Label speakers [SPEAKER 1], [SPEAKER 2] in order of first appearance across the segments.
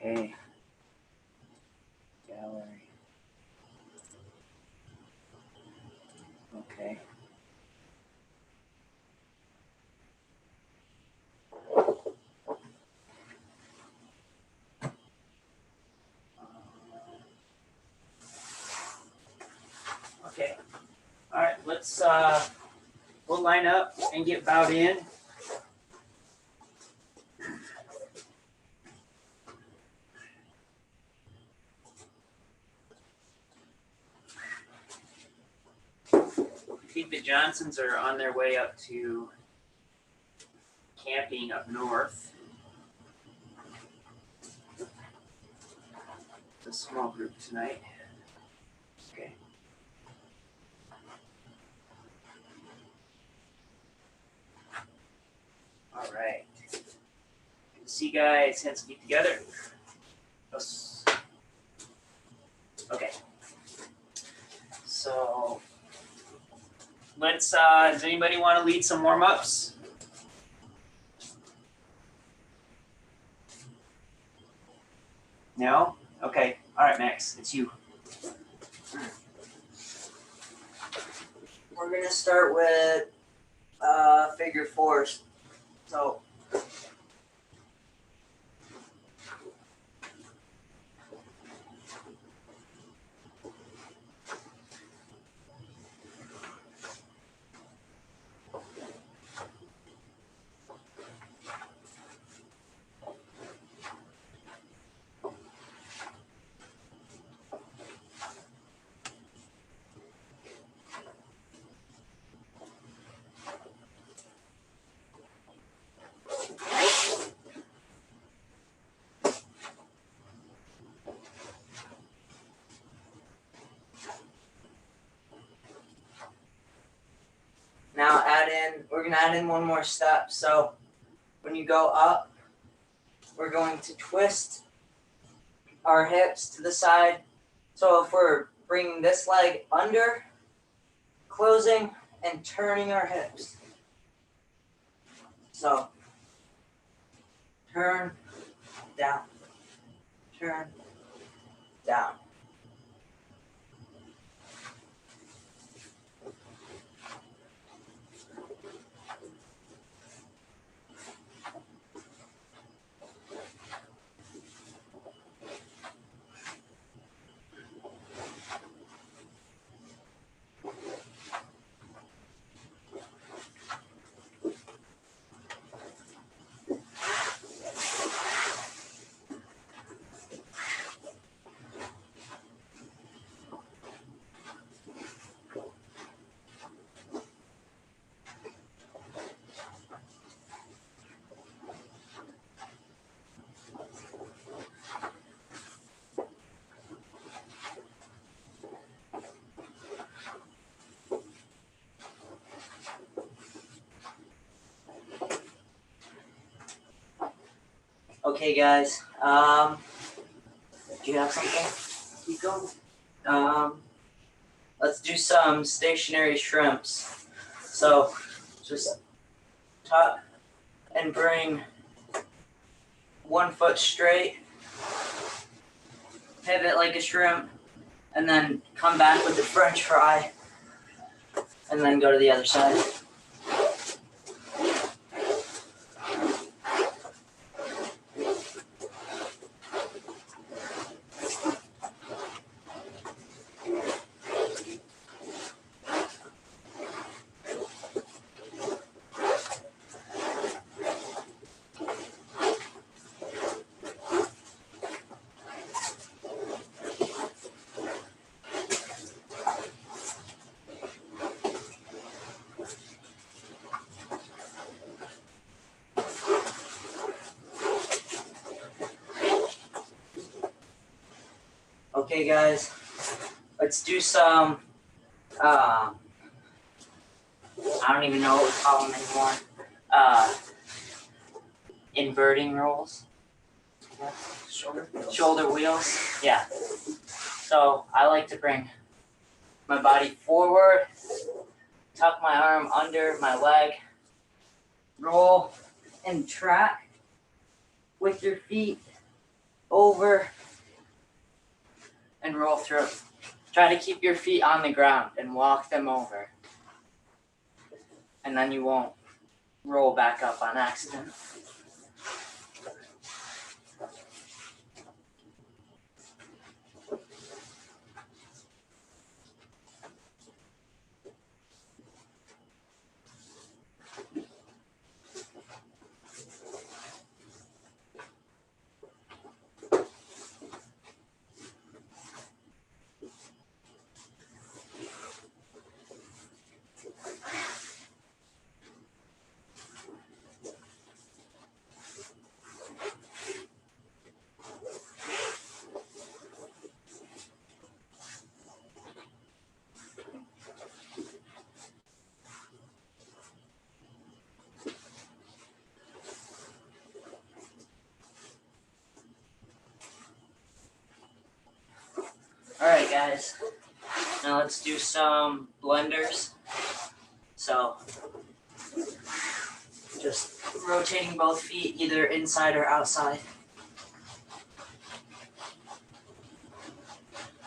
[SPEAKER 1] Okay. Gallery. Okay. Okay. All right. Let's we'll line up and get bowed in. I think the Johnsons are on their way up to camping up north. It's a small group tonight. Okay. All right. Good to see you guys. Hands feet together. Okay. So let's. Does anybody want to lead some warm-ups? No? Okay. All right, Max. It's you.
[SPEAKER 2] We're going to start with figure fours. So now we're going to add in one more step. So when you go up, we're going to twist our hips to the side. So if we're bringing this leg under, closing, and turning our hips. So turn, down, turn, down. Okay, guys. Do you have something? Keep going. Let's do some stationary shrimps. So just tuck and bring 1 foot straight, pivot like a shrimp, and then come back with the French fry, and then go to the other side. Okay, guys, let's do some, I don't even know what we call them anymore, inverting rolls. Yeah. Shoulder wheels, yeah. So I like to bring my body forward, tuck my arm under my leg, roll and track with your feet over, and roll through. Try to keep your feet on the ground and walk them over. And then you won't roll back up on accident. Alright guys, now let's do some blenders. So, just rotating both feet either inside or outside.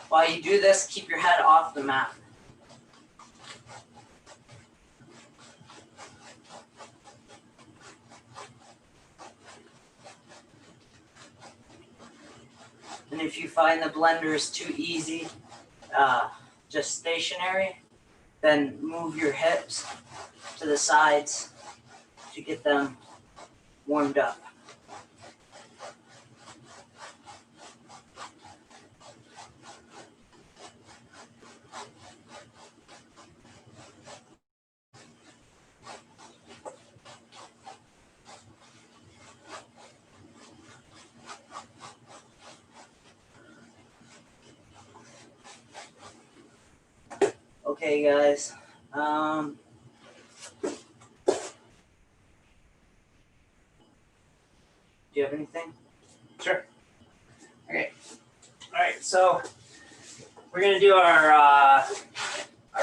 [SPEAKER 2] While you do this, keep your head off the mat. And if you find the blenders too easy, just stationary, then move your hips to the sides to get them warmed up. Okay, guys. Do you have anything?
[SPEAKER 1] Sure. Okay. All right. So we're gonna do our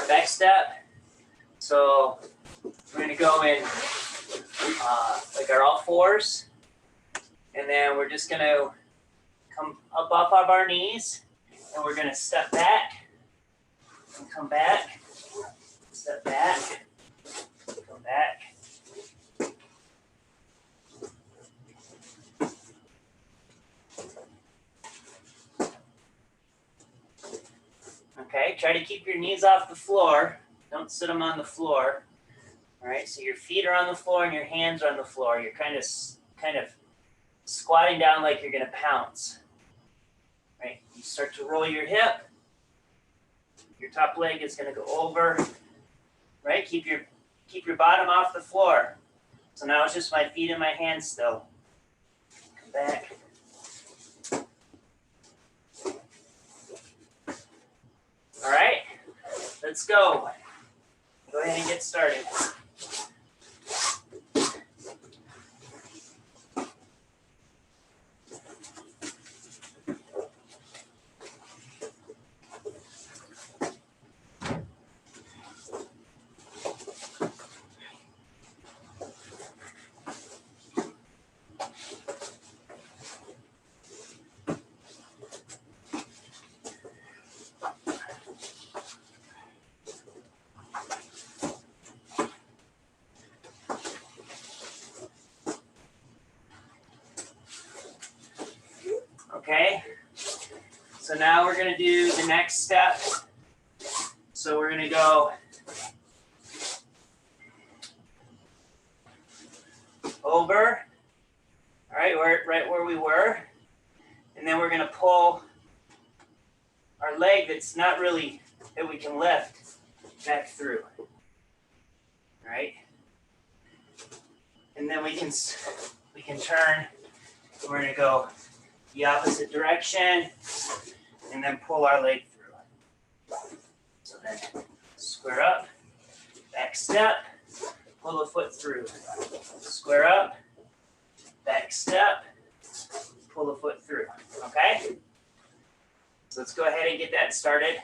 [SPEAKER 1] back step. So we're gonna go in like our all fours, and then we're just gonna come up off of our knees, and we're gonna step back and come back, step back, come back. Okay, try to keep your knees off the floor. Don't sit them on the floor. All right, so your feet are on the floor and your hands are on the floor. You're kind of squatting down like you're gonna pounce. Right, you start to roll your hip. Your top leg is gonna go over. Right, keep your bottom off the floor. So now it's just my feet and my hands still. Come back. All right, let's go. Go ahead and get started. Okay, so now we're gonna do the next step. So we're gonna go over, all right, right where we were, and then we're gonna pull our leg that's not really, that we can lift, back through, all right? And then we can turn, we're gonna go the opposite direction, and then pull our leg through. So then square up, back step, pull the foot through. Square up, back step, pull the foot through, okay? So let's go ahead and get that started.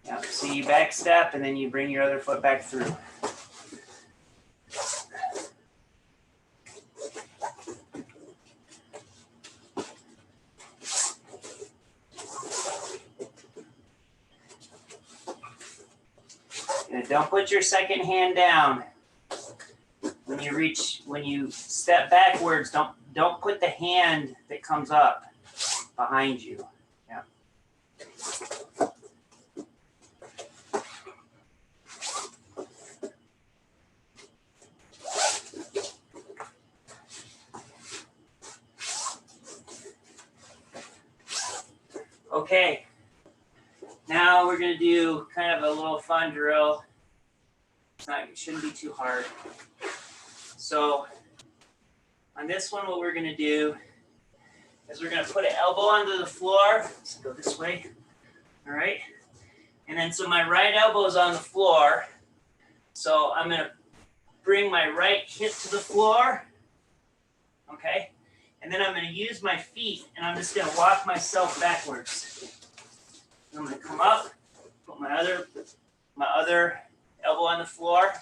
[SPEAKER 1] Yeah, so you back step, and then you bring your other foot back through. And don't put your second hand down. When you step backwards, don't put the hand that comes up behind you. Yeah. Okay. Now we're going to do kind of a little fun drill. It shouldn't be too hard. So on this one, what we're going to do is we're going to put an elbow onto the floor. Let's go this way. All right. And then so my right elbow is on the floor. So I'm going to bring my right hip to the floor. Okay. And then I'm going to use my feet, and I'm just going to walk myself backwards. I'm going to come up, put my other elbow on the floor,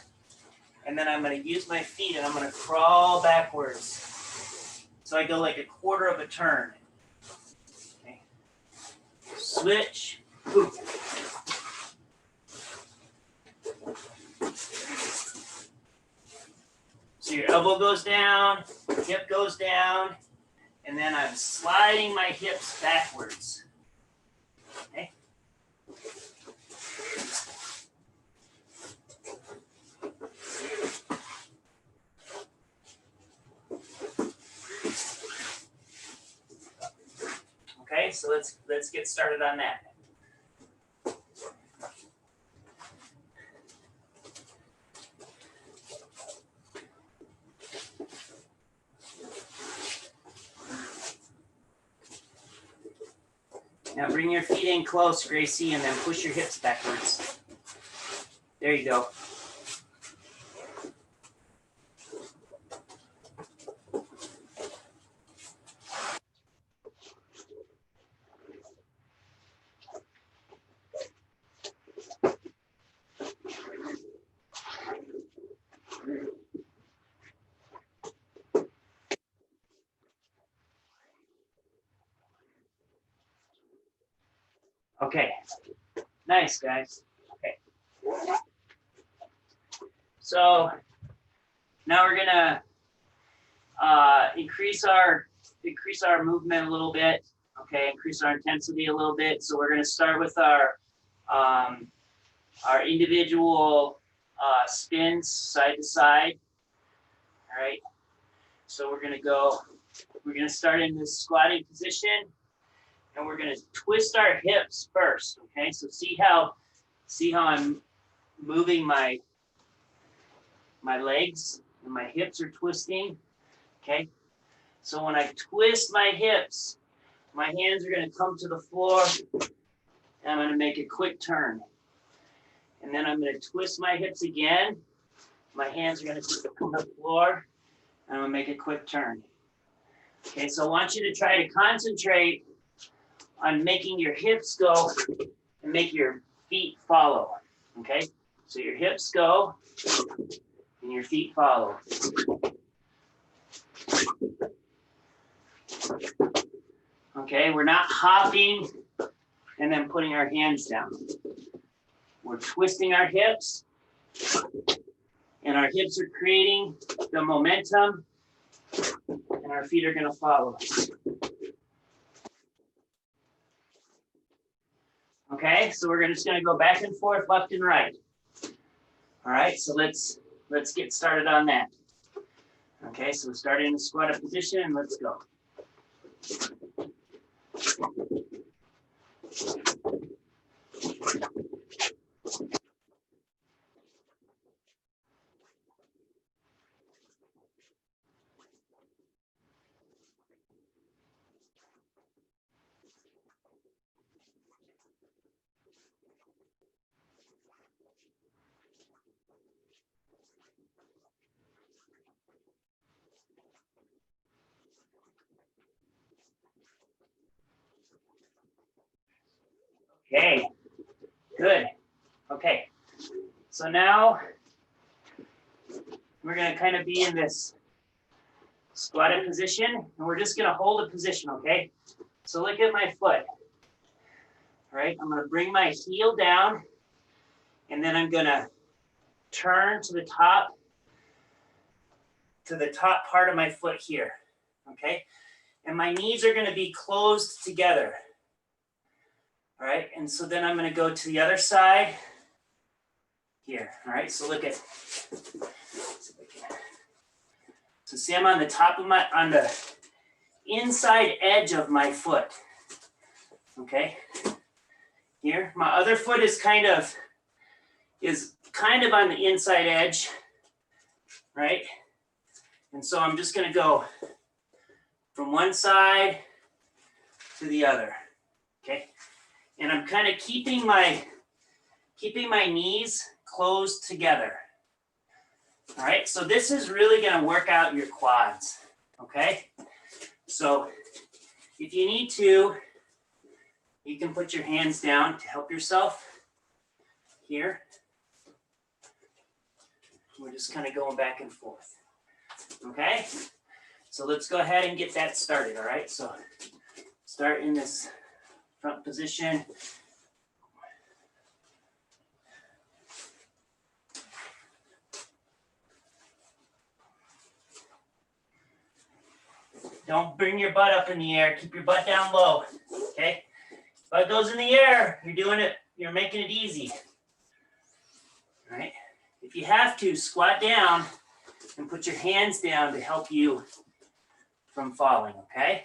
[SPEAKER 1] and then I'm going to use my feet, and I'm going to crawl backwards. So I go like a quarter of a turn. Okay. Switch. Boop. So your elbow goes down, hip goes down, and then I'm sliding my hips backwards. Okay. Okay, so let's get started on that. Now bring your feet in close, Gracie, and then push your hips backwards. There you go. Okay, nice, guys. Okay. So now we're gonna increase our movement a little bit. Okay, increase our intensity a little bit. So we're gonna start with our individual spins side to side. All right. So we're gonna start in this squatting position. And we're going to twist our hips first, okay? So see how I'm moving my legs and my hips are twisting, okay? So when I twist my hips, my hands are going to come to the floor, and I'm going to make a quick turn. And then I'm going to twist my hips again. My hands are going to come to the floor, and I'm going to make a quick turn. Okay, so I want you to try to concentrate on making your hips go and make your feet follow, okay? So your hips go and your feet follow. Okay, we're not hopping and then putting our hands down. We're twisting our hips, and our hips are creating the momentum, and our feet are gonna follow. Okay, so we're just gonna go back and forth, left and right. All right, so let's get started on that. Okay, so we're starting in the squatted position, and let's go. Okay, good. Okay. So now we're gonna kind of be in this squatted position, and we're just gonna hold a position, okay? So look at my foot, all right? I'm gonna bring my heel down, and then I'm gonna turn to the top part of my foot here, okay? And my knees are gonna be closed together, all right? And so then I'm gonna go to the other side here, all right? So look at, so see I'm on the top of on the inside edge of my foot, okay? Here, my other foot is kind of on the inside edge, right? And so I'm just gonna go from one side to the other, okay? And I'm kind of keeping my knees closed together. All right, so this is really gonna work out your quads, okay? So if you need to, you can put your hands down to help yourself here. We're just kind of going back and forth, okay? So let's go ahead and get that started, all right? So start in this front position. Don't bring your butt up in the air. Keep your butt down low, okay? Butt goes in the air. You're doing it. You're making it easy, all right? If you have to, squat down and put your hands down to help you from falling, okay?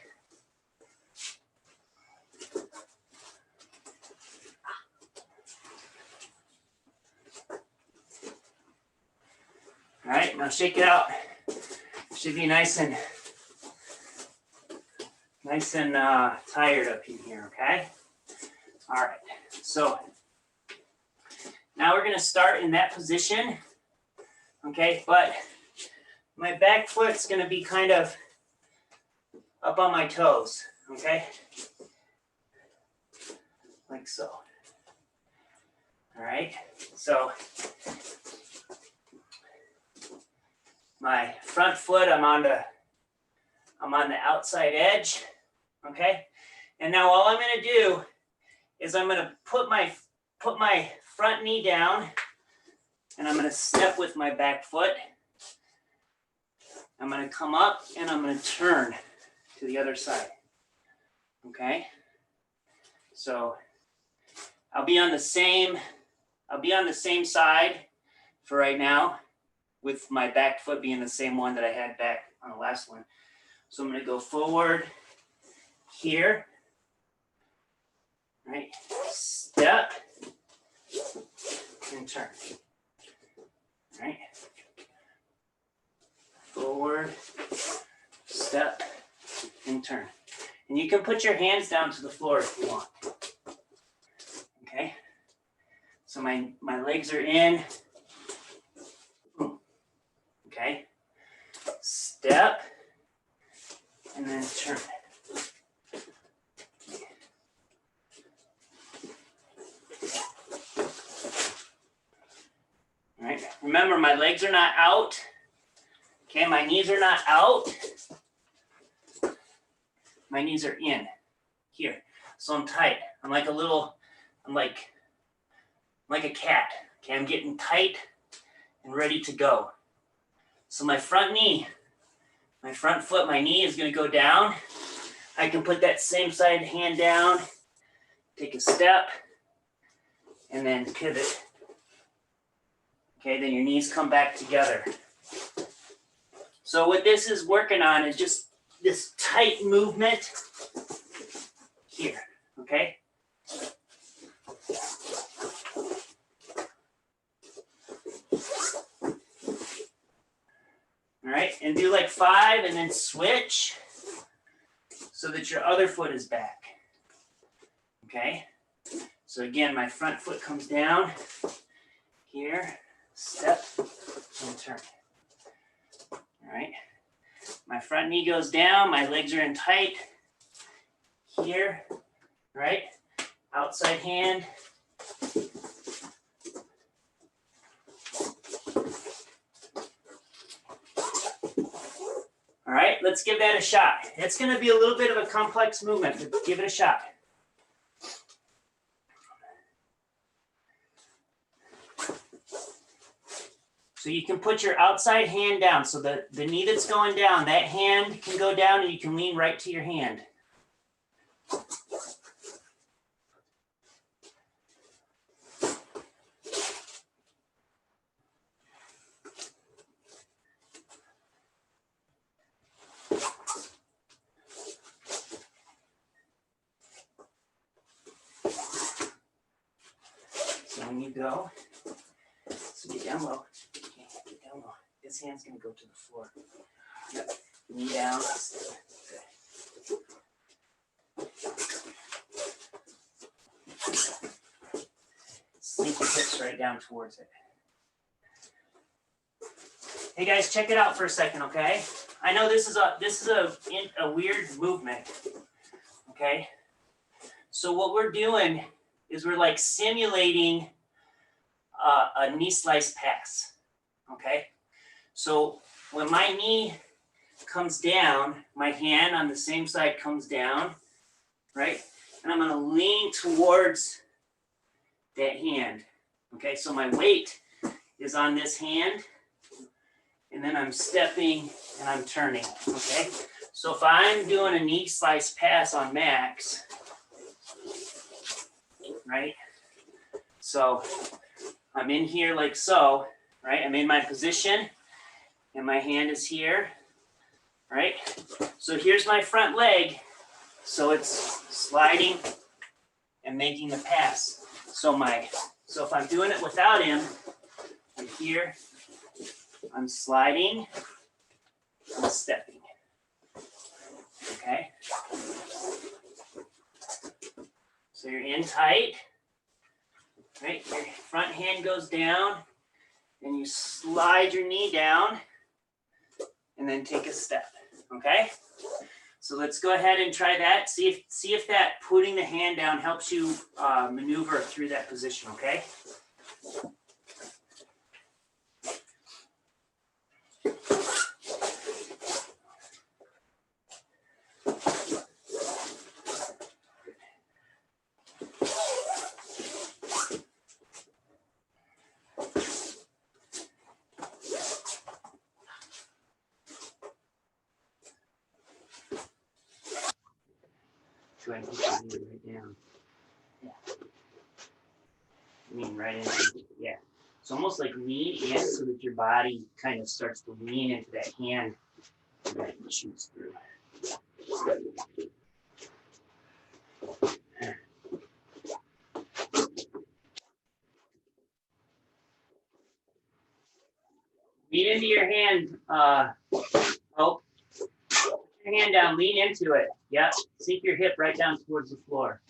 [SPEAKER 1] All right, now shake it out. Should be nice and tired up in here, okay? All right, so now we're gonna start in that position, okay? But my back foot's gonna be kind of up on my toes, okay? Like so. All right, so my front foot, I'm on the outside edge, okay? And now all I'm gonna do is I'm gonna put my front knee down, and I'm gonna step with my back foot. I'm gonna come up and I'm gonna turn to the other side, okay? So I'll be on the same side for right now, with my back foot being the same one that I had back on the last one. So I'm gonna go forward here, right? Step and turn, right? Forward, step, and turn. And you can put your hands down to the floor if you want, okay? So my legs are in, okay? Step, and then turn. All right, remember my legs are not out, okay? My knees are not out. My knees are in here. So I'm tight. I'm like a cat, okay? I'm getting tight and ready to go. So my front knee, my front foot, my knee is gonna go down. I can put that same side hand down, take a step, and then pivot. Okay, then your knees come back together. So what this is working on is just this tight movement here, okay? All right, and do like 5 and then switch so that your other foot is back, okay? So again, my front foot comes down here, step and turn. All right, my front knee goes down, my legs are in tight here, right? Outside hand. right, let's give that a shot. It's going to be a little bit of a complex movement, but give it a shot. So you can put your outside hand down. So the knee that's going down, that hand can go down and you can lean right to your hand. So when you go, so get down low. Okay, get down low. This hand's going to go to the floor. Yep. Knee down. Sink your hips right down towards it. Hey guys, check it out for a second, okay? I know this is a weird movement, okay? So what we're doing is we're like simulating a knee slice pass, okay? So when my knee comes down, my hand on the same side comes down, right? And I'm gonna lean towards that hand, okay? So my weight is on this hand, and then I'm stepping and I'm turning, okay? So if I'm doing a knee slice pass on max, right? So I'm in here like so, right? I'm in my position and my hand is here, right? So here's my front leg. So it's sliding and making the pass. So if I'm doing it without him, I'm here, I'm sliding, I'm stepping, okay? So you're in tight, right? Your front hand goes down, and you slide your knee down, and then take a step, okay? So let's go ahead and try that. See if that putting the hand down helps you maneuver through that position, okay? Go ahead and put your knee right down. Yeah. Lean right in. Yeah. It's almost like lean in so that your body kind of starts to lean into that hand and then it shoots through. Lean into your hand. Put your hand down. Lean into it. Yep. Sink your hip right down towards the floor.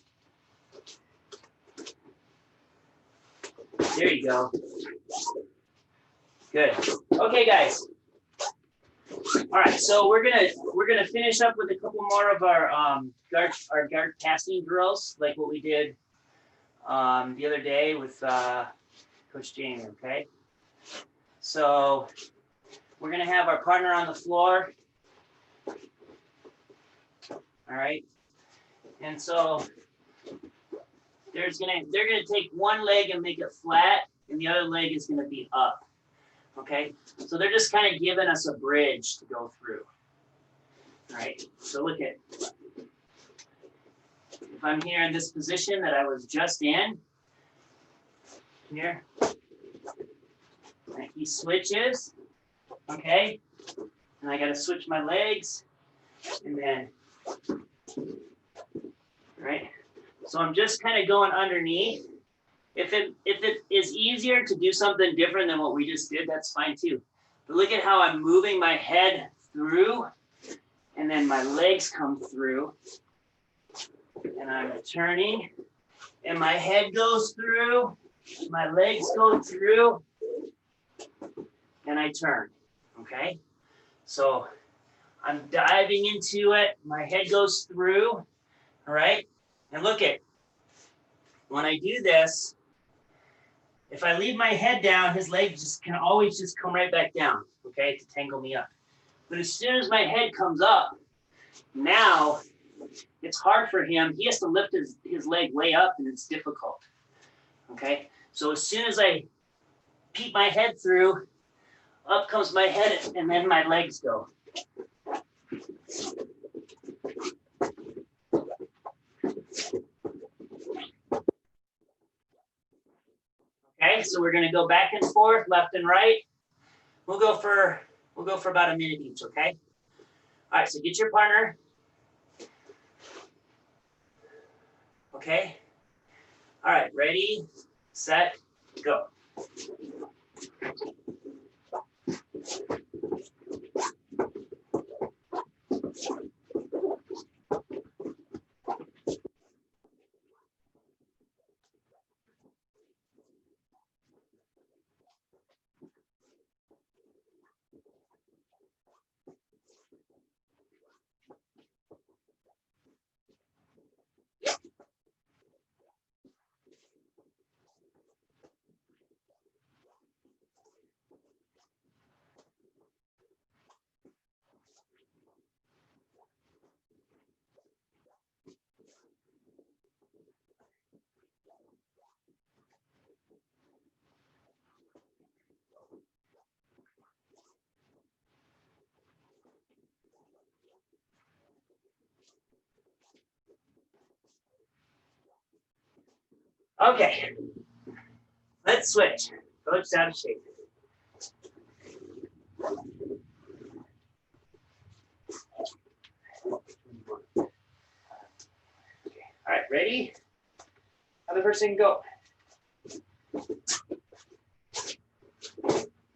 [SPEAKER 1] There you go. Good. Okay, guys. All right, so we're gonna finish up with a couple more of our guard passing drills, like what we did the other day with Coach Jamie. Okay. So we're gonna have our partner on the floor. All right. And so they're gonna take one leg and make it flat, and the other leg is gonna be up. Okay, so they're just kind of giving us a bridge to go through. All right, so look at, if I'm here in this position that I was just in, here, and he switches, okay, and I got to switch my legs, and then, right, so I'm just kind of going underneath. If it is easier to do something different than what we just did, that's fine too. But look at how I'm moving my head through, and then my legs come through, and I'm turning, and my head goes through, my legs go through, and I turn, okay? So I'm diving into it, my head goes through, all right? And look at, when I do this, if I leave my head down, his leg just can always just come right back down, okay, to tangle me up. But as soon as my head comes up, now it's hard for him. He has to lift his leg way up, and it's difficult. Okay? So as soon as I peek my head through, up comes my head, and then my legs go. Okay, so we're gonna go back and forth, left and right. We'll go for about a minute each, okay? All right, so get your partner. Okay. All right, ready, set, go. Okay, let's switch. Coach out of shape. All right, ready? Other person, go.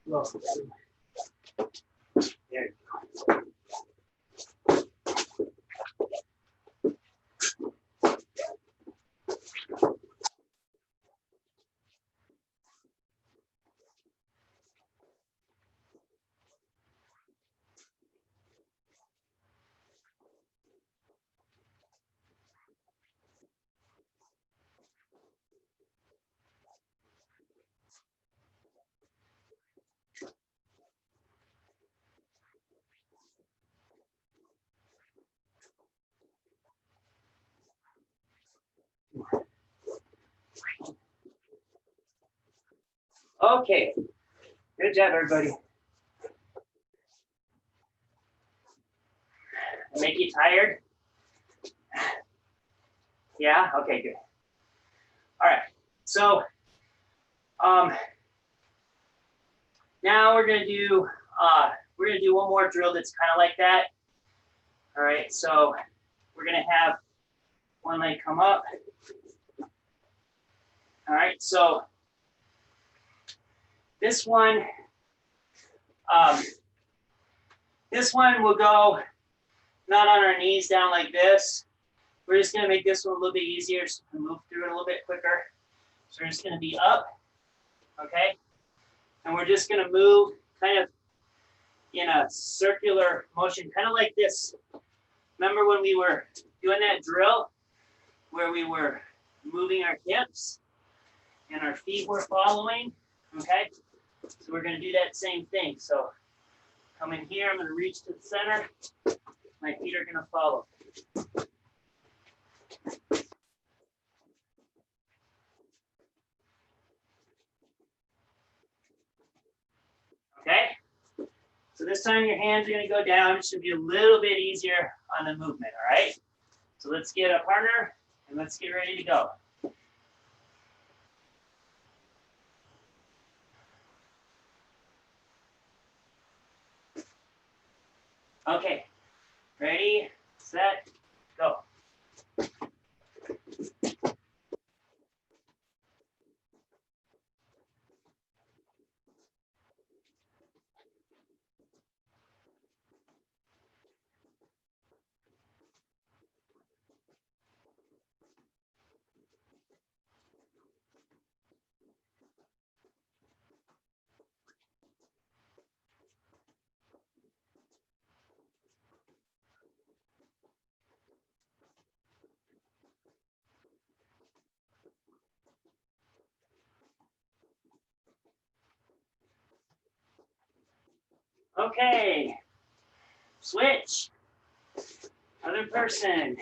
[SPEAKER 1] Go. There you go. Okay, good job, everybody. Make you tired? Yeah, okay, good. All right, so now we're gonna do one more drill that's kind of like that. All right, so we're gonna have one leg come up. All right, so this one will go not on our knees down like this. We're just gonna make this one a little bit easier so we can move through it a little bit quicker. So we're just gonna be up, okay? And we're just gonna move kind of in a circular motion, kind of like this. Remember when we were doing that drill where we were moving our hips and our feet were following, okay? So we're gonna do that same thing. So come in here, I'm gonna reach to the center. My feet are gonna follow. Okay? So this time your hands are gonna go down. It should be a little bit easier on the movement, all right? So let's get a partner and let's get ready to go. Okay, ready, set, go. Okay, Switch. Other person.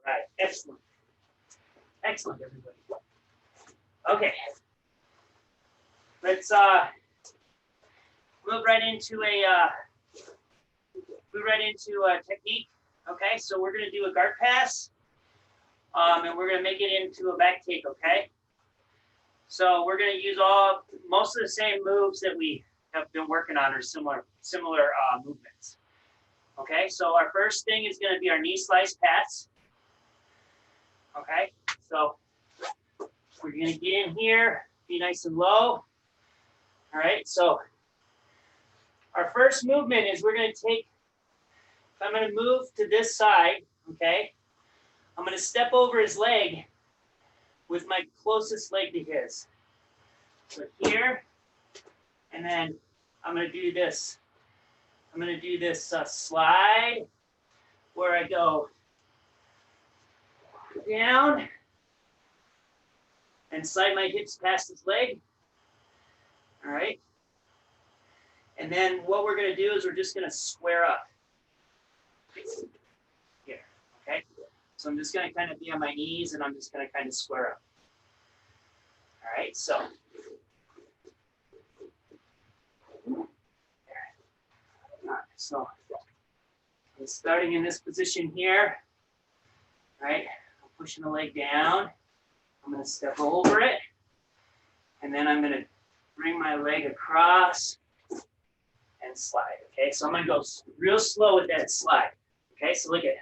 [SPEAKER 1] Right, excellent. Excellent, everybody. Okay. Let's move right into a technique. Okay, so we're gonna do a guard pass, and we're gonna make it into a back take. Okay. So we're gonna use most of the same moves that we have been working on, or similar movements. Okay, so our first thing is gonna be our knee slice pass. Okay, so we're gonna get in here, be nice and low. All right, so our first movement is we're gonna take, I'm gonna move to this side, okay? I'm gonna step over his leg with my closest leg to his. So here, and then I'm gonna do this. I'm gonna do this slide where I go down and slide my hips past his leg. All right. And then what we're gonna do is we're just gonna square up. Here, okay? So I'm just gonna kind of be on my knees and I'm just gonna kind of square up. All right, so. So I'm starting in this position here, right? I'm pushing the leg down. I'm gonna step over it. And then I'm gonna bring my leg across and slide, okay? So I'm gonna go real slow with that slide, okay? So look at it.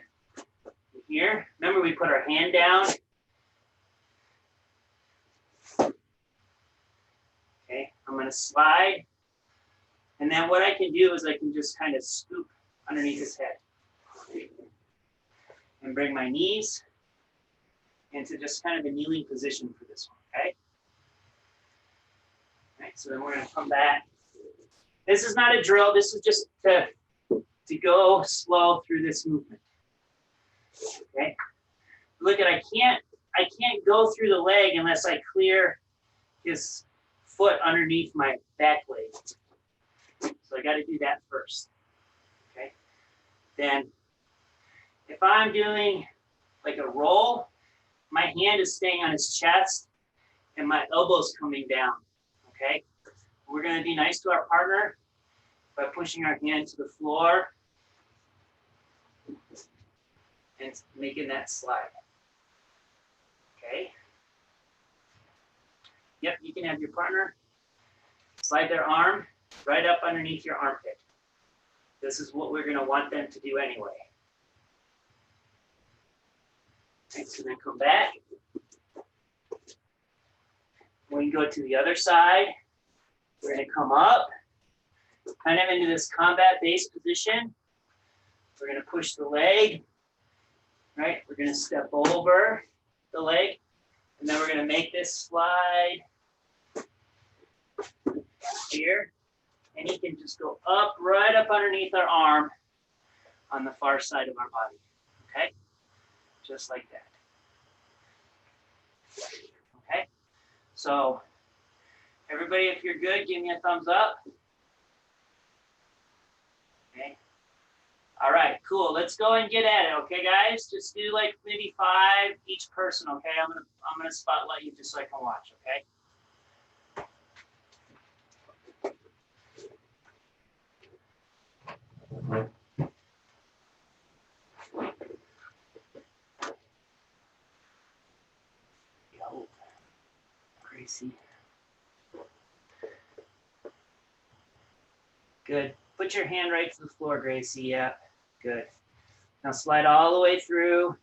[SPEAKER 1] Here, remember we put our hand down. Okay, I'm gonna slide. And then what I can do is I can just kind of scoop underneath his head. And bring my knees into just kind of a kneeling position for this one, okay? All right, so then we're gonna come back. This is not a drill, this is just to go slow through this movement. Okay? Look at, I can't go through the leg unless I clear his foot underneath my back leg. So I gotta do that first. Okay? Then if I'm doing like a roll, my hand is staying on his chest and my elbow's coming down. Okay? We're gonna be nice to our partner by pushing our hand to the floor and making that slide. Okay? Yep, you can have your partner slide their arm right up underneath your armpit. This is what we're gonna want them to do anyway. Okay, so then come back. We can go to the other side. We're gonna come up, kind of into this combat-based position. We're gonna push the leg, right? We're gonna step over the leg, and then we're gonna make this slide here. And he can just go up, right up underneath our arm on the far side of our body, okay? Just like that. Okay, so everybody, if you're good, give me a thumbs up. Okay. All right, cool. Let's go and get at it, okay, guys? Just do like maybe 5 each person, okay? I'm gonna spotlight you just so I can watch, okay? Yo, Gracie. Good. Put your hand right to the floor, Gracie. Yeah, good. Now slide all the way through.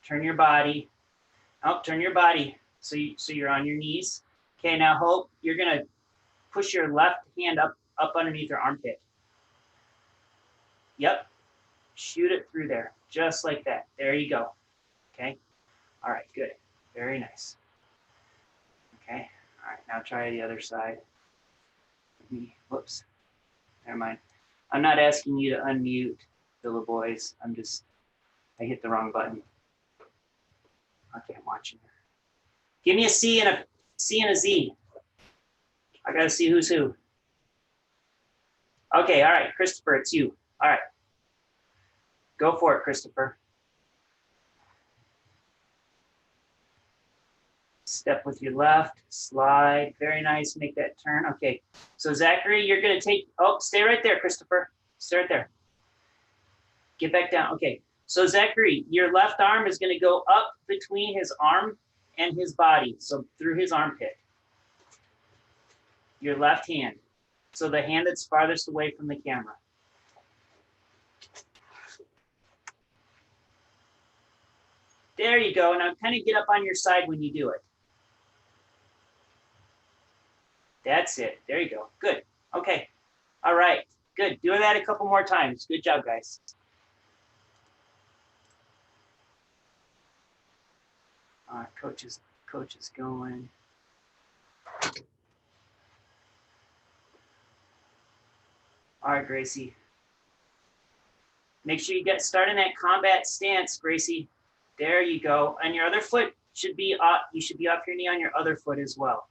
[SPEAKER 1] Turn your body. Oh, turn your body so you're on your knees. Okay, now Hope, you're gonna push your left hand up underneath your armpit. Yep. Shoot it through there, just like that. There you go. Okay. All right, good. Very nice. Okay. All right, now try the other side. Whoops. Never mind. I'm not asking you to unmute, Villa Boys. I hit the wrong button. Okay, I'm watching. Give me a C and a Z. I gotta see who's who. Okay, all right, Christopher, it's you. All right. Go for it, Christopher. Step with your left, slide. Very nice, make that turn. Okay, so Zachary, you're gonna take, oh, stay right there, Christopher. Stay right there. Get back down, okay. So Zachary, your left arm is gonna go up between his arm and his body, so through his armpit. Your left hand. So the hand that's farthest away from the camera. There you go. Now kind of get up on your side when you do it. That's it. There you go. Good. Okay. All right. Good. Do that a couple more times. Good job, guys. All right, coach is going. All right, Gracie. Make sure you get started in that combat stance, Gracie. There you go. And your other foot should be up. You should be off your knee on your other foot as well.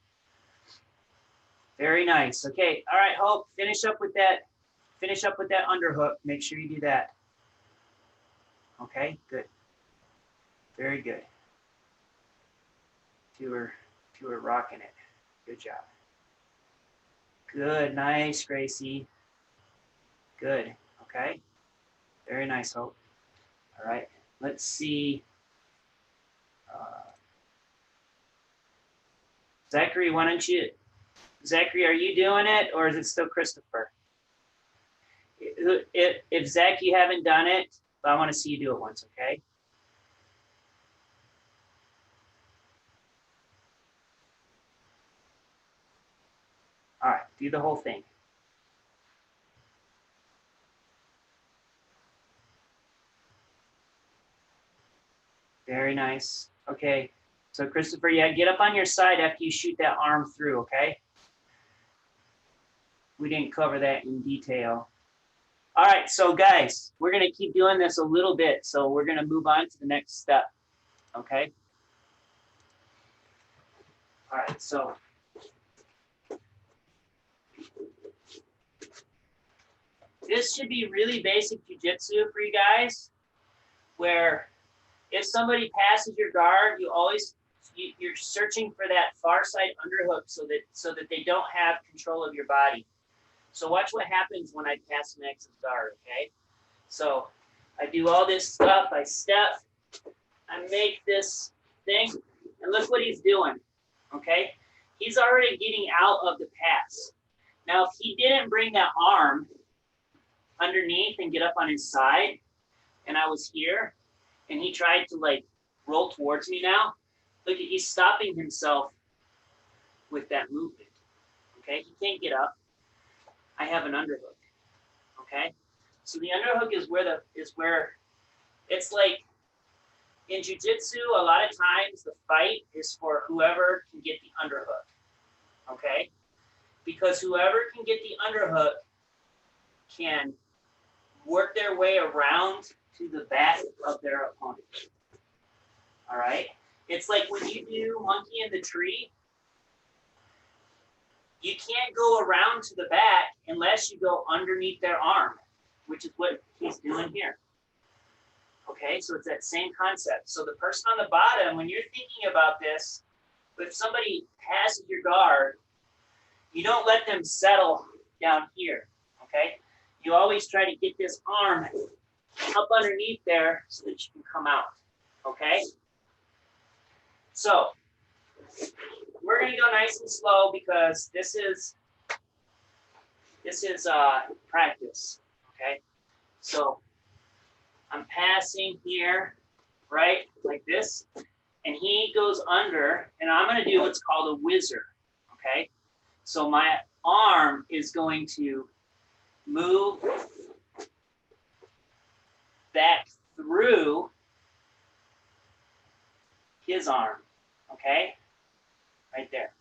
[SPEAKER 1] Very nice. Okay. All right, Hope. Finish up with that underhook. Make sure you do that. Okay. Good. Very good. Two are rocking it. Good job. Good. Nice, Gracie. Good. Okay. Very nice, Hope. All right. Let's see. Zachary, Zachary, are you doing it or is it still Christopher? If Zach, you haven't done it, I want to see you do it once, okay? All right, do the whole thing. Very nice. Okay, so Christopher, yeah, get up on your side after you shoot that arm through, okay? We didn't cover that in detail. All right, so guys, we're gonna keep doing this a little bit, so we're gonna move on to the next step, okay? All right, so this should be really basic jiu-jitsu for you guys, where if somebody passes your guard, you're searching for that far side underhook so that they don't have control of your body. So watch what happens when I pass Max's guard, okay? So I do all this stuff, I step, I make this thing, and look what he's doing, okay? He's already getting out of the pass. Now, if he didn't bring that arm underneath and get up on his side, and I was here, and he tried to like roll towards me now, look, he's stopping himself with that movement, okay? He can't get up. I have an underhook, okay? So the underhook is where it's like in jiu-jitsu, a lot of times the fight is for whoever can get the underhook, okay? Because whoever can get the underhook can work their way around to the back of their opponent, all right? It's like when you do monkey in the tree, you can't go around to the back unless you go underneath their arm, which is what he's doing here. Okay, so it's that same concept. So the person on the bottom, when you're thinking about this, if somebody passes your guard, you don't let them settle down here, okay? You always try to get this arm up underneath there so that you can come out, okay? So we're gonna go nice and slow because this is practice, okay? So I'm passing here, right, like this, and he goes under, and I'm going to do what's called a whizzer, okay? So my arm is going to move back through his arm, okay? Right there.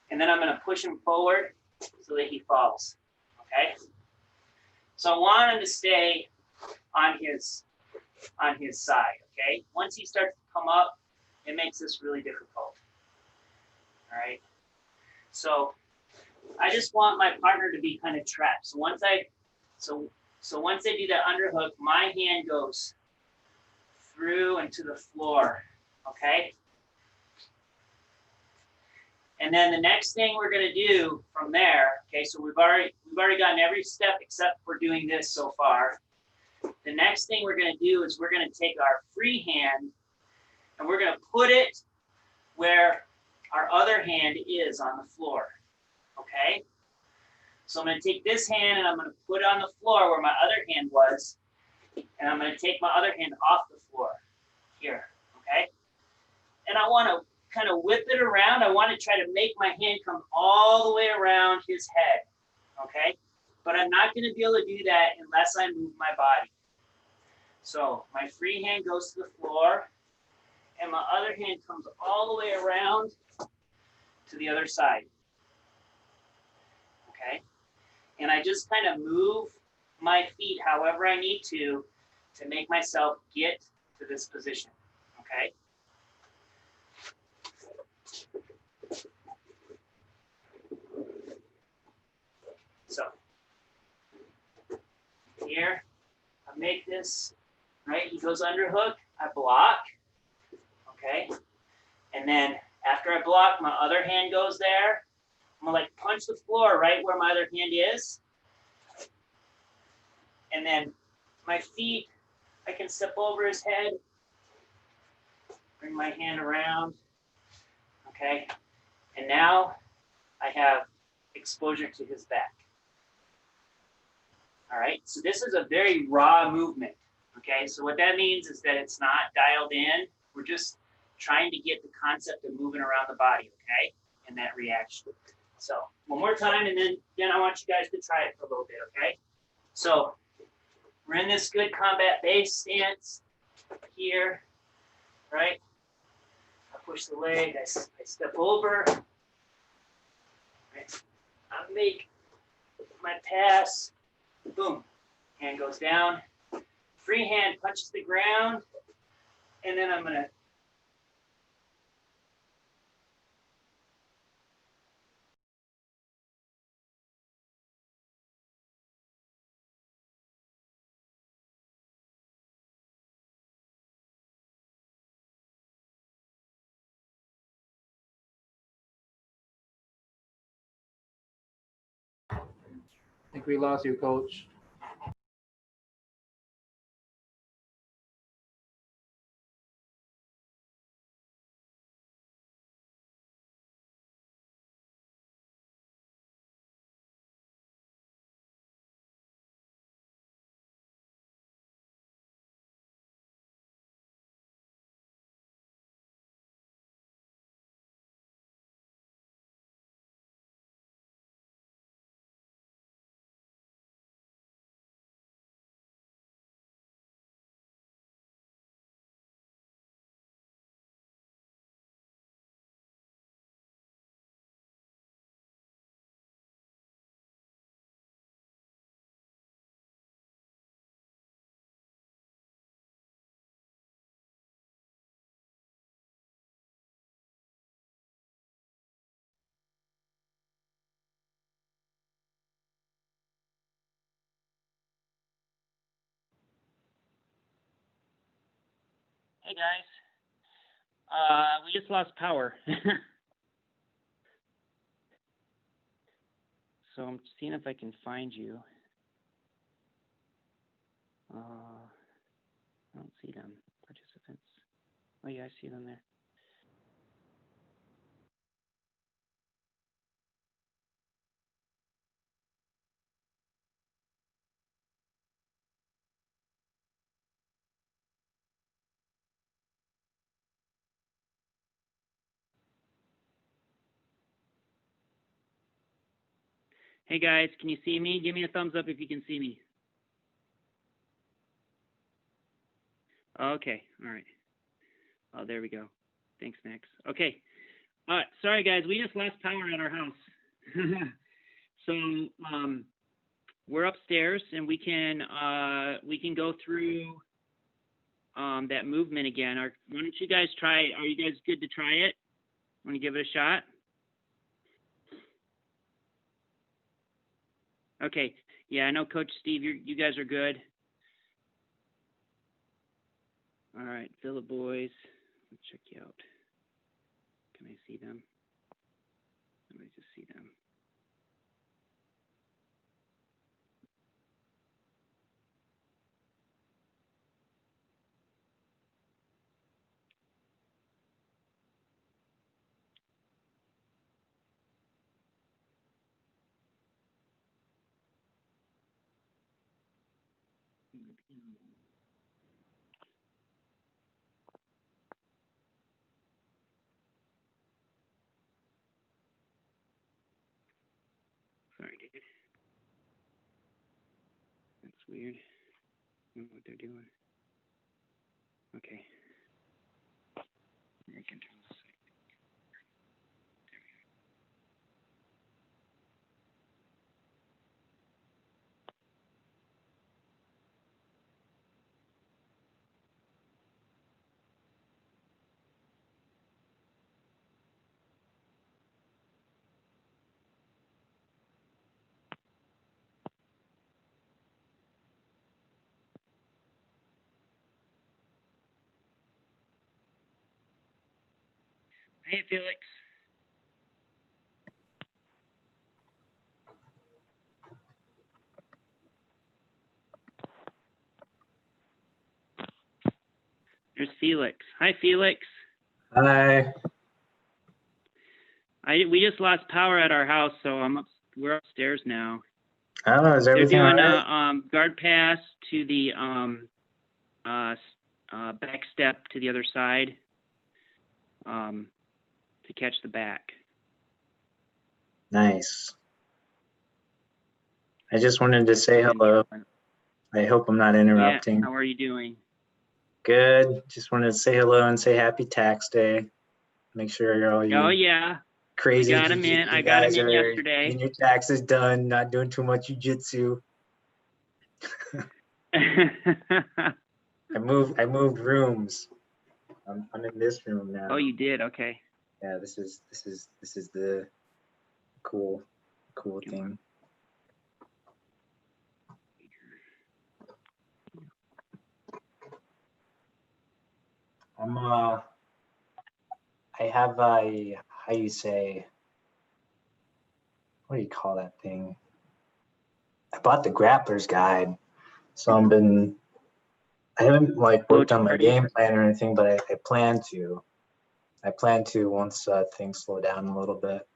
[SPEAKER 1] And then I'm going to push him forward so that he falls, okay? So I want him to stay on his side, okay? Once he starts to come up, it makes this really difficult, all right? So I just want my partner to be kind of trapped. So once I do that underhook, my hand goes through and to the floor, okay? And then the next thing we're going to do from there, okay, so we've already gotten every step except for doing this so far. The next thing we're going to do is we're going to take our free hand and we're going to put it where our other hand is on the floor, okay? So I'm going to take this hand and I'm going to put it on the floor where my other hand was, and I'm going to take my other hand off the floor here, okay? And I want to kind of whip it around. I want to try to make my hand come all the way around his head, okay? But I'm not going to be able to do that unless I move my body. So my free hand goes to the floor, and my other hand comes all the way around to the other side, okay? And I just kind of move my feet however I need to make myself get to this position, okay? So here, I make this, right? He goes underhook, I block, okay? And then after I block, my other hand goes there. I'm gonna like punch the floor right where my other hand is. And then my feet, I can step over his head, bring my hand around, okay? And now I have exposure to his back. All right, so this is a very raw movement, okay? So what that means is that it's not dialed in. We're just trying to get the concept of moving around the body, okay? And that reaction. So one more time, and then I want you guys to try it for a little bit, okay? So we're in this good combat base stance here, right? I push the leg, I step over, right? I make my pass, boom, hand goes down, free hand punches the ground, and then I'm gonna
[SPEAKER 3] I think we lost you, coach.
[SPEAKER 1] Hey guys, we just lost power. So I'm seeing if I can find you. I don't see them, participants. Oh yeah, I see them there. Hey guys, can you see me? Give me a thumbs up if you can see me. Okay, all right. Oh, there we go. Thanks, Max. Okay. All right, sorry guys, we just lost power at our house. So we're upstairs and we can go through that movement again. Why don't you guys try it? Are you guys good to try it? Want to give it a shot? Okay. Yeah, I know Coach Steve, you guys are good. All right, Phillip boys. Let's check you out. Can I see them? Let me just see them. Sorry, dude. That's weird. I don't know what they're doing. Okay. I can turn this. Hey, Felix. There's Felix. Hi, Felix.
[SPEAKER 4] Hi.
[SPEAKER 1] We just lost power at our house, so we're upstairs now.
[SPEAKER 4] Oh, is
[SPEAKER 1] They're
[SPEAKER 4] everything all
[SPEAKER 1] doing
[SPEAKER 4] right?
[SPEAKER 1] a guard pass to the back step to the other side to catch the back.
[SPEAKER 4] Nice. I just wanted to say hello. I hope I'm not interrupting.
[SPEAKER 1] Yeah, how are you doing?
[SPEAKER 4] Good. Just wanted to say hello and say happy tax day. Make sure all you
[SPEAKER 1] Oh yeah,
[SPEAKER 4] crazy
[SPEAKER 1] got 'em in.
[SPEAKER 4] jiu-jitsu
[SPEAKER 1] I got 'em
[SPEAKER 4] guys
[SPEAKER 1] in
[SPEAKER 4] are
[SPEAKER 1] yesterday.
[SPEAKER 4] getting your taxes done, not doing too much jiu-jitsu. I moved rooms. I'm in this room now.
[SPEAKER 1] Oh, you did? Okay.
[SPEAKER 4] Yeah, this is the cool thing. I have a, how you say, what do you call that thing? I bought the grappler's guide, so I haven't like worked on my game plan or anything, but I plan to. I plan to once things slow down a little bit.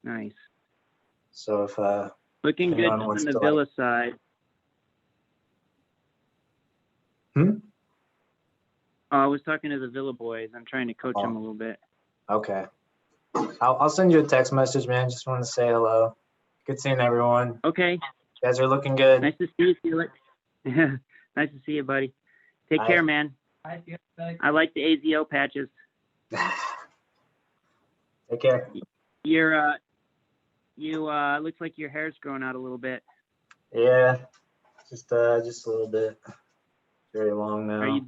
[SPEAKER 1] Nice.
[SPEAKER 4] So if
[SPEAKER 1] looking good
[SPEAKER 4] anyone
[SPEAKER 1] on
[SPEAKER 4] wants
[SPEAKER 1] the
[SPEAKER 4] to
[SPEAKER 1] Villa side. I was talking to the Villa boys. I'm trying to coach them a little bit.
[SPEAKER 4] Okay. I'll send you a text message, man. Just want to say hello. Good seeing everyone.
[SPEAKER 1] Okay.
[SPEAKER 4] You guys are looking good.
[SPEAKER 1] Nice to see you, Felix. Nice to see you, buddy. Take care, man. I like the AZO patches.
[SPEAKER 4] Take care.
[SPEAKER 1] Looks like your hair's growing out a little bit.
[SPEAKER 4] Yeah, just a little bit. Very long now.
[SPEAKER 1] Have you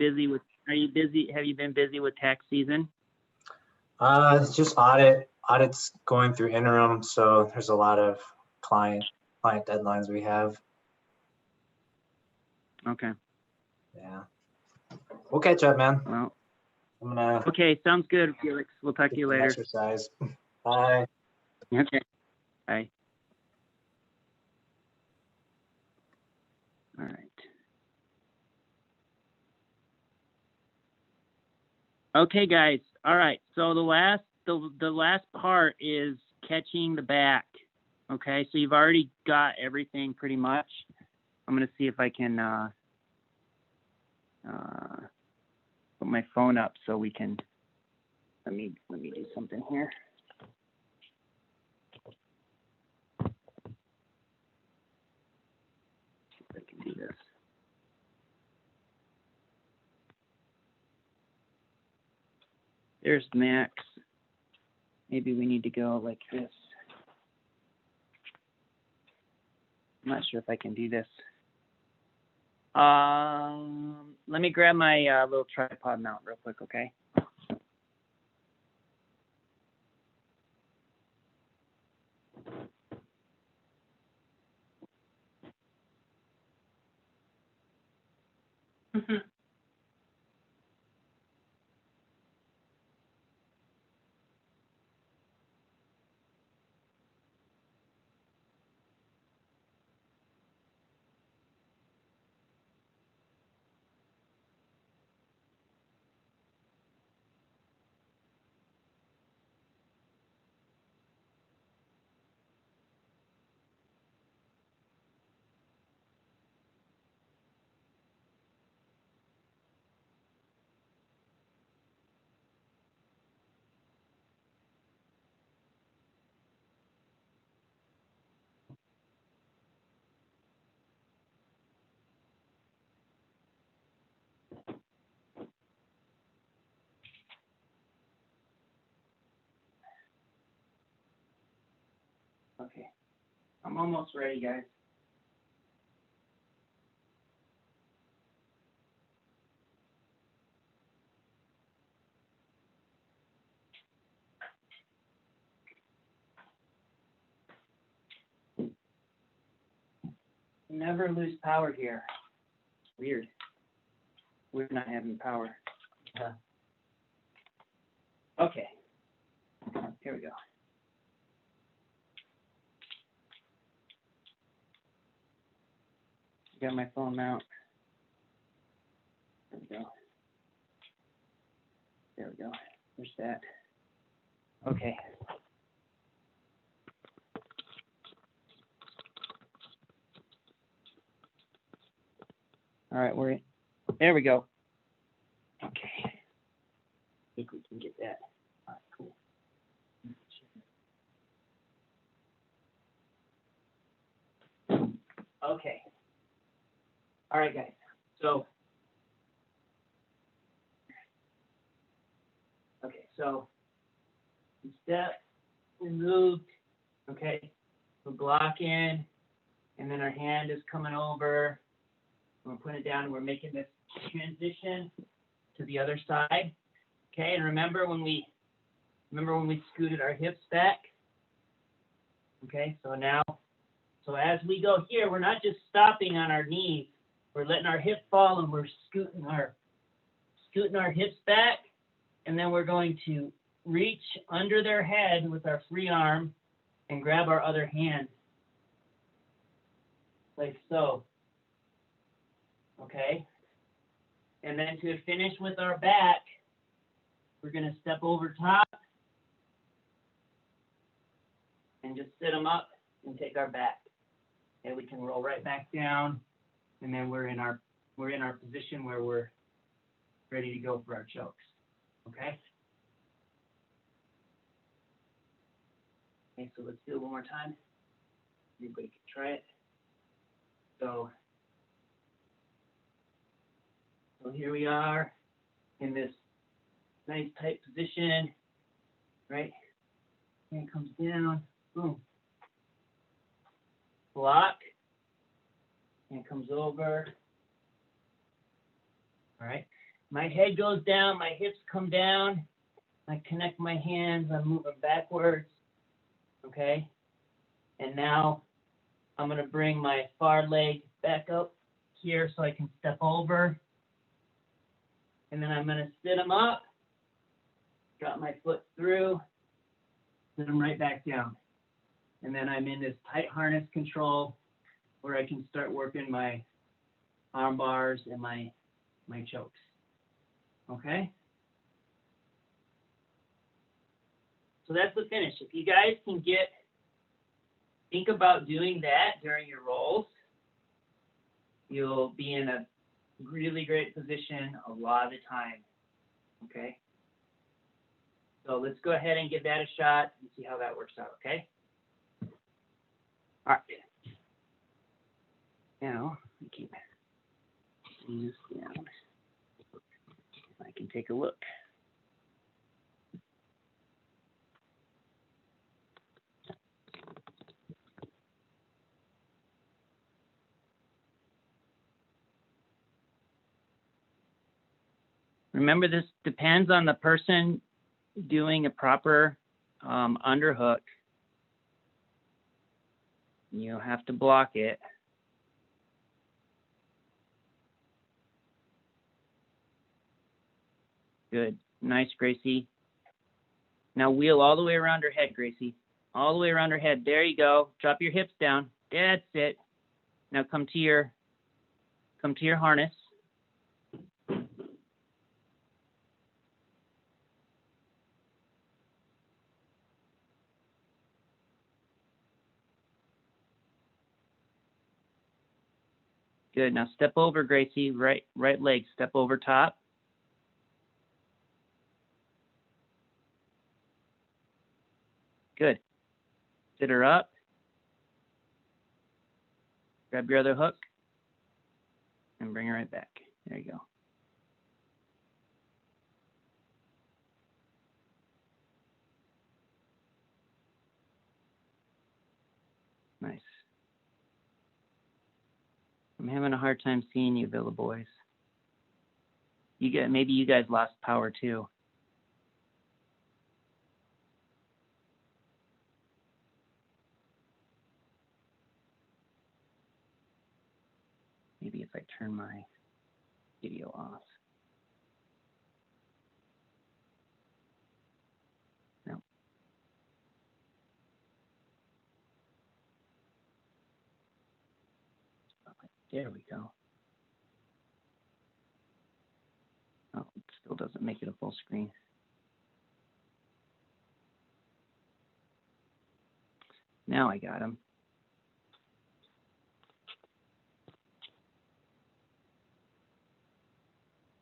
[SPEAKER 1] been busy with tax season?
[SPEAKER 4] It's just audits going through interim, so there's a lot of client deadlines we have.
[SPEAKER 1] Okay.
[SPEAKER 4] Yeah. We'll catch up, man.
[SPEAKER 1] Well,
[SPEAKER 4] I'm gonna
[SPEAKER 1] okay, sounds good, Felix. We'll talk to you later.
[SPEAKER 4] Exercise. Bye.
[SPEAKER 1] Okay. Bye. All right. Okay, guys. All right. So the last part is catching the back. Okay, so you've already got everything pretty much. I'm gonna see if I can put my phone up so we can. Let me do something here.
[SPEAKER 5] There's max. Maybe we need to go like this. I'm not sure if I can do this. Let me grab my little tripod mount real quick, okay? Okay, I'm almost ready, guys. Never lose power here. Weird. We're not having power. Okay. Here we go. Got my phone out. There we go. There we go. There's that. Okay. All right, there we go. Okay. I think we can get that. All right, cool. Okay. All right, guys. So, step, we moved, okay, we're blocking, and then our hand is coming over, we're putting it down, and we're making this transition to the other side, okay, and remember when we scooted our hips back, okay, so as we go here, we're not just stopping on our knees, we're letting our hip fall, and we're scooting our hips back, and then we're going to reach under their head with our free arm and grab our other hand, like so, okay? And then to finish with our back, we're going to step over top and just sit them up and take our back. And we can roll right back down, and then we're in our position where we're ready to go for our chokes, okay? Okay, so let's do it one more time. Everybody can try it. So here we are in this nice tight position, right? Hand comes down, boom. Block, hand comes over. All right, my head goes down, my hips come down. I connect my hands, I'm moving backwards. Okay, and now I'm going to bring my far leg back up here so I can step over. And then I'm going to sit them up, drop my foot through, sit them right back down. And then I'm in this tight harness control where I can start working my arm bars and my chokes. Okay? So that's the finish. If you guys can think about doing that during your rolls, you'll be in a really great position a lot of the time. Okay? So let's go ahead and give that a shot and see how that works out, okay? All right. Now, keep this down. I can take a look. Remember, this depends on the person doing a proper underhook. You have to block it. Good. Nice, Gracie. Now wheel all the way around her head, Gracie. All the way around her head. There you go. Drop your hips down. That's it. Now come to your harness. Good. Now step over, Gracie. Right leg. Step over top. Good. Sit her up. Grab your other hook and bring her right back. There you go. Nice. I'm having a hard time seeing you, Villa boys. Maybe you guys lost power too. Maybe if I turn my video off. No. Okay, there we go. Oh, it still doesn't make it a full screen. Now I got him.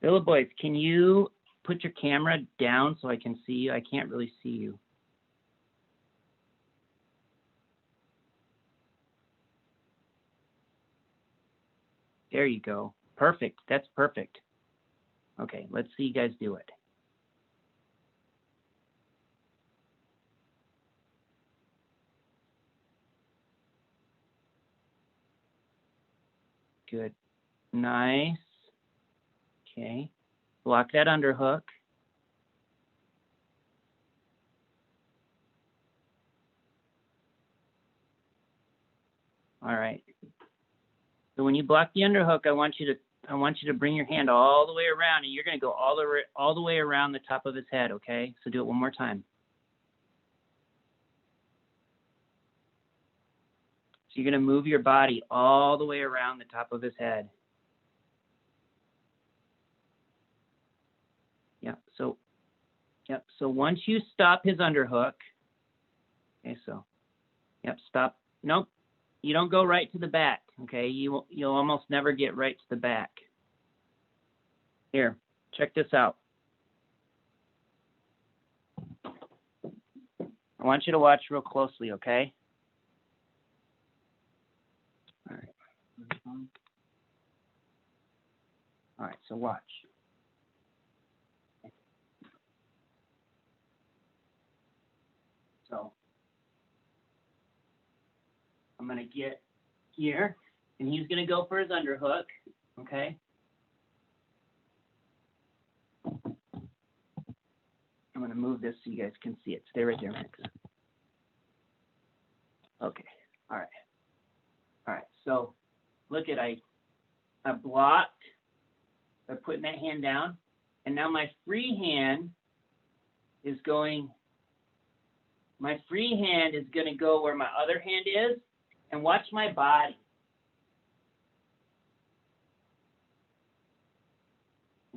[SPEAKER 5] Villa boys, can you put your camera down so I can see you? I can't really see you. There you go. Perfect. That's perfect. Okay, let's see you guys do it. Good. Nice. Okay. Block that underhook. All right. So when you block the underhook, I want you to bring your hand all the way around, and you're going to go all the way around the top of his head, okay? So do it one more time. So you're going to move your body all the way around the top of his head. So once you stop his underhook, okay, so, stop. Nope, you don't go right to the back, okay? You'll almost never get right to the back. Here, check this out. I want you to watch real closely, okay? All right. All right, so watch. So I'm going to get here, and he's going to go for his underhook, okay? I'm going to move this so you guys can see it. Stay right there, Max. Okay, all right. All right, so look at, I blocked by putting that hand down, and now my free hand is going to go where my other hand is, and watch my body.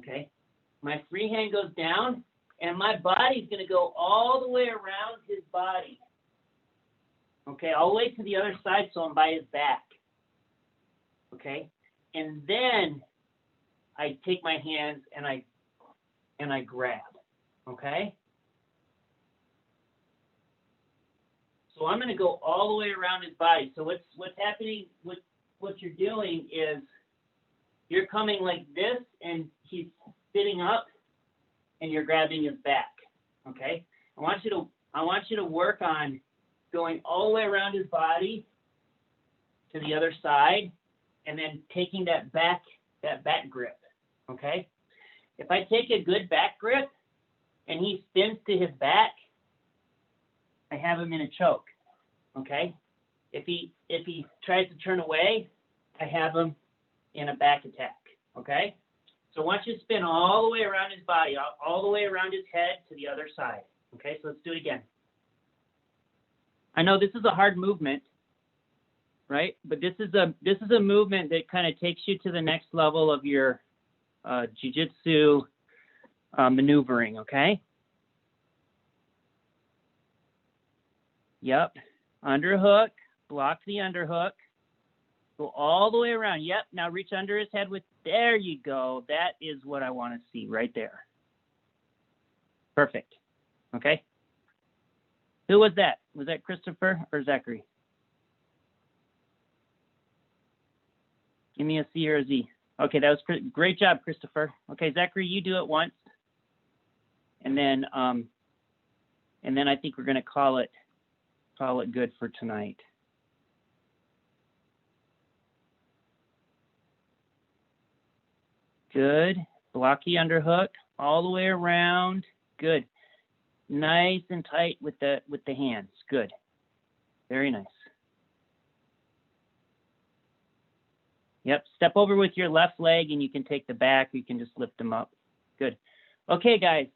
[SPEAKER 5] Okay, my free hand goes down, and my body's going to go all the way around his body. Okay, all the way to the other side, so I'm by his back. Okay, and then I take my hands and I grab. Okay. So I'm going to go all the way around his body. So what's happening? What you're doing is you're coming like this, and he's sitting up, and you're grabbing his back. Okay. I want you to work on going all the way around his body to the other side, and then taking that back grip. Okay. If I take a good back grip and he spins to his back, I have him in a choke, okay? If he tries to turn away, I have him in a back attack, okay? So I want you to spin all the way around his body, all the way around his head to the other side, okay? So let's do it again. I know this is a hard movement, right? But this is a movement that kind of takes you to the next level of your jiu-jitsu maneuvering, okay? Yep. Underhook, block the underhook. Go all the way around. Yep. Now reach under his head with, there you go. That is what I want to see right there. Perfect. Okay. Who was that? Was that Christopher or Zachary? Give me a C or a Z. Okay, that was great job, Christopher. Okay, Zachary, you do it once. And then I think we're gonna call it good for tonight. Good. Blocky underhook all the way around. Good. Nice and tight with the hands. Good. Very nice. Yep. Step over with your left leg and you can take the back. You can just lift them up. Good. Okay, guys.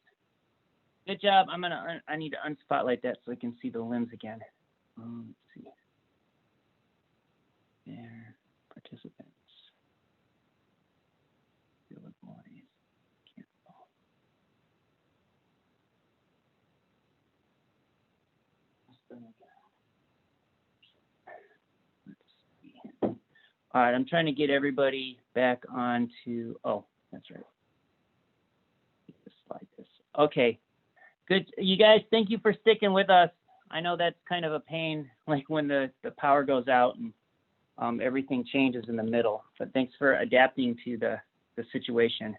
[SPEAKER 5] Good job. I need to unspotlight that so I can see the limbs again. Let's see. There. Participants. All right, I'm trying to get everybody back onto, oh, that's right. Just slide this. Okay, good. You guys, thank you for sticking with us. I know that's kind of a pain, like when the power goes out and everything changes in the middle, but thanks for adapting to the situation.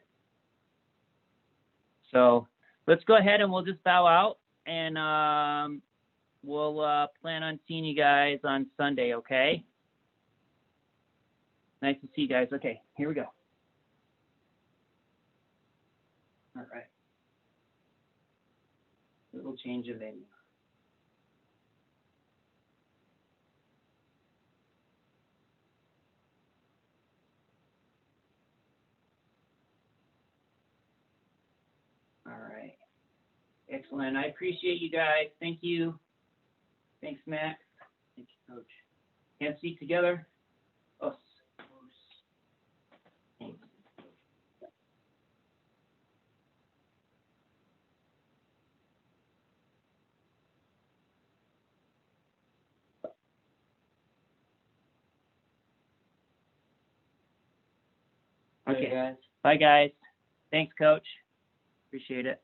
[SPEAKER 5] So let's go ahead and we'll just bow out and we'll plan on seeing you guys on Sunday, okay? Nice to see you guys. Okay, here we go. All right. Little change of venue. All right. Excellent. I appreciate you guys. Thank you. Thanks, Matt. Thank you, Coach. Hands feet together. Us. Okay, guys. Bye, guys. Thanks, Coach. Appreciate it.